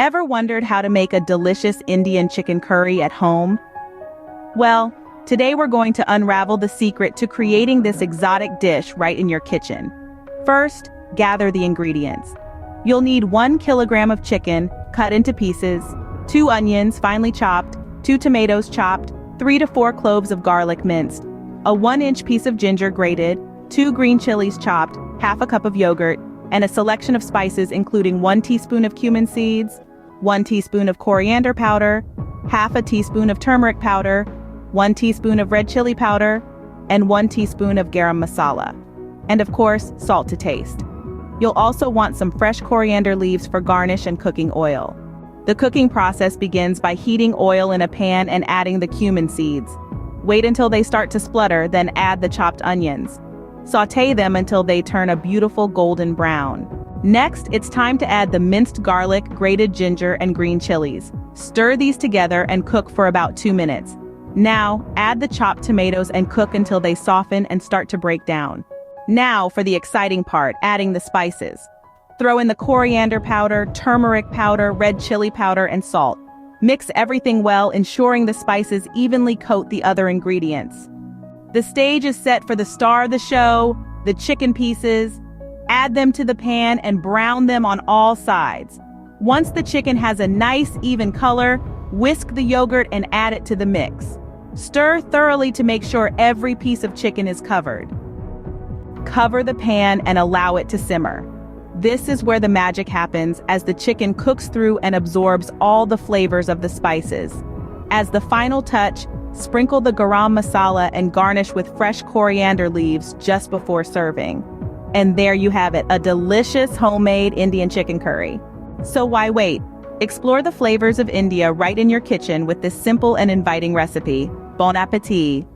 Ever wondered how to make a delicious Indian chicken curry at home? Well, today we're going to unravel the secret to creating this exotic dish right in your kitchen. First, gather the ingredients. You'll need 1 kilogram of chicken, cut into pieces, 2 onions, finely chopped, 2 tomatoes chopped, 3 to 4 cloves of garlic minced, a 1-inch piece of ginger grated, 2 green chilies chopped, half a cup of yogurt, and a selection of spices including 1 teaspoon of cumin seeds, 1 teaspoon of coriander powder, half a teaspoon of turmeric powder, 1 teaspoon of red chili powder, and 1 teaspoon of garam masala. And of course, salt to taste. You'll also want some fresh coriander leaves for garnish and cooking oil. The cooking process begins by heating oil in a pan and adding the cumin seeds. Wait until they start to splutter, then add the chopped onions. Sauté them until they turn a beautiful golden brown. Next, it's time to add the minced garlic, grated ginger, and green chilies. Stir these together and cook for about 2 minutes. Now, add the chopped tomatoes and cook until they soften and start to break down. Now for the exciting part, adding the spices. Throw in the coriander powder, turmeric powder, red chili powder, and salt. Mix everything well, ensuring the spices evenly coat the other ingredients. The stage is set for the star of the show, the chicken pieces. Add them to the pan and brown them on all sides. Once the chicken has a nice, even color, whisk the yogurt and add it to the mix. Stir thoroughly to make sure every piece of chicken is covered. Cover the pan and allow it to simmer. This is where the magic happens as the chicken cooks through and absorbs all the flavors of the spices. As the final touch, sprinkle the garam masala and garnish with fresh coriander leaves just before serving. And there you have it, a delicious homemade Indian chicken curry. So why wait? Explore the flavors of India right in your kitchen with this simple and inviting recipe. Bon appétit!